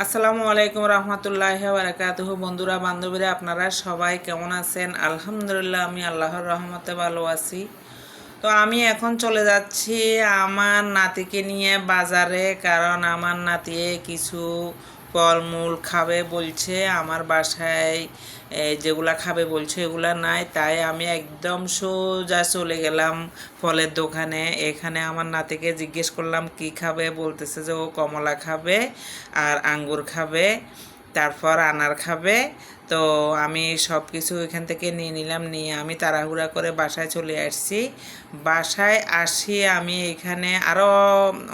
আসসালামু আলাইকুম রহমতুল্লাহি ওয়া বারাকাতুহু। বন্ধুরা বান্ধবীরা আপনারা সবাই কেমন আছেন? আলহামদুলিল্লাহ আমি আল্লাহর রহমতে ভালো আছি। তো আমি এখন চলে যাচ্ছি আমার নাতিকে নিয়ে বাজারে, কারণ আমার নাতি কিছু ফলমূল খাবে বলছে। আমার বাসায় যেগুলা খাবে বলছে এগুলা নাই, তাই আমি একদম সোজা চলে গেলাম ফলের দোকানে। এখানে আমার নাতিকে জিজ্ঞেস করলাম কি খাবে, বলতেছে যে ও কমলা খাবে আর আঙ্গুর খাবে, তারপর আনার খাবে। তো আমি সব কিছু এখান থেকে নিয়ে নিলাম, নিয়ে আমি তাড়াহুড়া করে বাসায় চলে আসছি। বাসায় আসি আমি এখানে আরও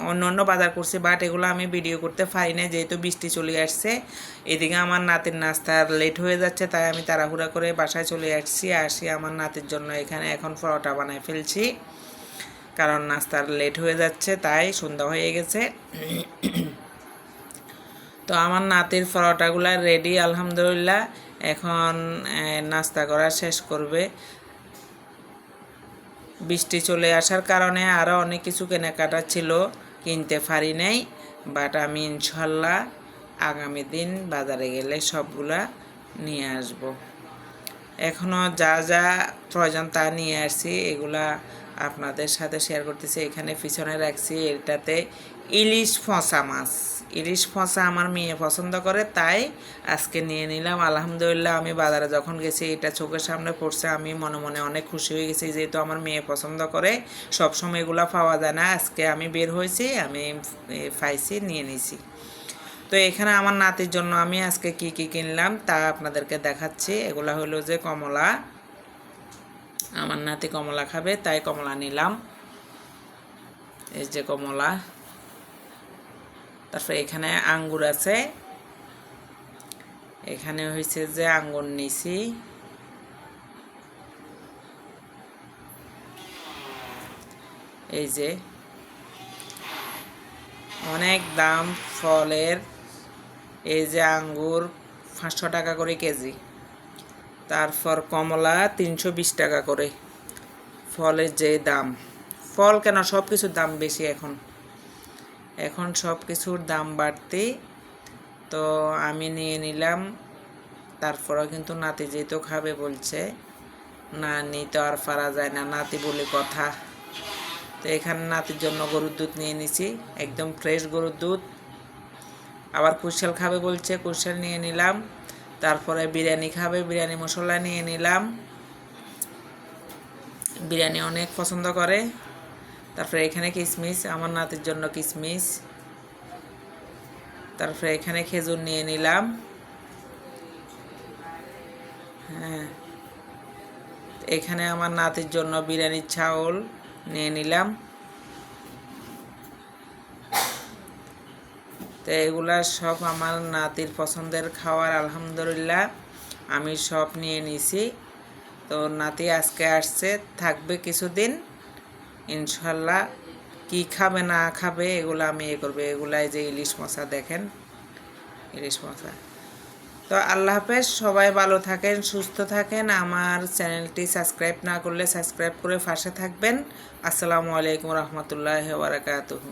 অন্য অন্য বাজার করছি, বাট এগুলো আমি ভিডিও করতে পারি না যেহেতু বৃষ্টি চলে আসছে। এদিকে আমার নাতির নাস্তার লেট হয়ে যাচ্ছে, তাই আমি তাড়াহুড়া করে বাসায় চলে আসি আমার নাতির জন্য এখানে এখন পরোটা বানাই ফেলছি, কারণ নাস্তার লেট হয়ে যাচ্ছে, তাই সন্ধ্যা হয়ে গেছে। তো আমার নাতির পরোটাগুলো রেডি আলহামদুলিল্লাহ। এখন নাস্তা করা শেষ করবে। বৃষ্টি চলে আসার কারণে আরও অনেক কিছু কেনাকাটা ছিল, কিনতে পারি নাই, বাট আমি ইনশাল্লাহ আগামী দিন বাজারে গেলে সবগুলা নিয়ে আসব। এখনও যা যা প্রয়োজন তা নিয়ে আসছি, এগুলা আপনাদের সাথে শেয়ার করতেছি। এখানে পিছনে রাখছি, এটাতে ইলিশ ফসা মাছ। ইলিশ ফসা আমার মেয়ে পছন্দ করে, তাই আজকে নিয়ে নিলাম। আলহামদুলিল্লাহ আমি বাজারে যখন গেছি এটা চোখের সামনে পড়ছে, আমি মনে মনে অনেক খুশি হয়ে গেছি, যেহেতু আমার মেয়ে পছন্দ করে। সবসময় এগুলো পাওয়া যায় না, আজকে আমি বের হয়েছি, আমি পাইছি, নিয়ে নিছি। তো এখানে আমার নাতির জন্য আমি আজকে কি কি কিনলাম তা আপনাদেরকে দেখাচ্ছি। এগুলা হলো যে কমলা, আমার নাতি কমলা খাবে তাই কমলা নিলাম, এই যে কমলা। তারপরে এখানে আঙ্গুর আছে, এখানে হয়েছে যে আঙ্গুর নিছি। এই যে অনেক দাম ফলের, এই যে আঙ্গুর 500 টাকা করে কেজি, তারপর কমলা 320 টাকা করে। ফলের যে দাম, ফল কেন সব কিছুর দাম বেশি এখন সব কিছুর দাম বাড়তি। তো আমি নিয়ে নিলাম, তারপরেও কিন্তু নাতি যেহেতু খাবে বলছে, না নিতে আর পারা যায় না, নাতি বলে কথা। তো এখানে নাতির জন্য গরুর দুধ নিয়ে নিছি, একদম ফ্রেশ গরুর দুধ। আবার কুশাল খাবে বলছে, কুশাল নিয়ে নিলাম। তারপরে বিরিয়ানি খাবে, বিরিয়ানি মশলা নিয়ে নিলাম, বিরিয়ানি অনেক পছন্দ করে। তারপরে এখানে কিশমিশ, আমার নাতির জন্য কিশমিশ। তারপরে এখানে খেজুর নিয়ে নিলাম। হ্যাঁ, এখানে আমার নাতির জন্য বিরিয়ানির চাউল নিয়ে নিলাম। তো এগুলা সব আমার নাতির পছন্দের খাবার, আলহামদুলিল্লাহ আমি সব নিয়ে নিছি। তো নাতি আজকে আসছে, থাকবে কিছুদিন ইনশাল্লাহ। কি খাবে না খাবে এগুলো আমি করবে। এগুলাই যে ইলিশ মশা, দেখেন ইলিশ মশা। তো আল্লাহ হাফেজ, সবাই ভালো থাকেন, সুস্থ থাকেন। আমার চ্যানেলটি সাবস্ক্রাইব না করলে সাবস্ক্রাইব করে পাশে থাকবেন। আসসালামু আলাইকুম রহমতুল্লাহি ওয়া বারাকাতুহু।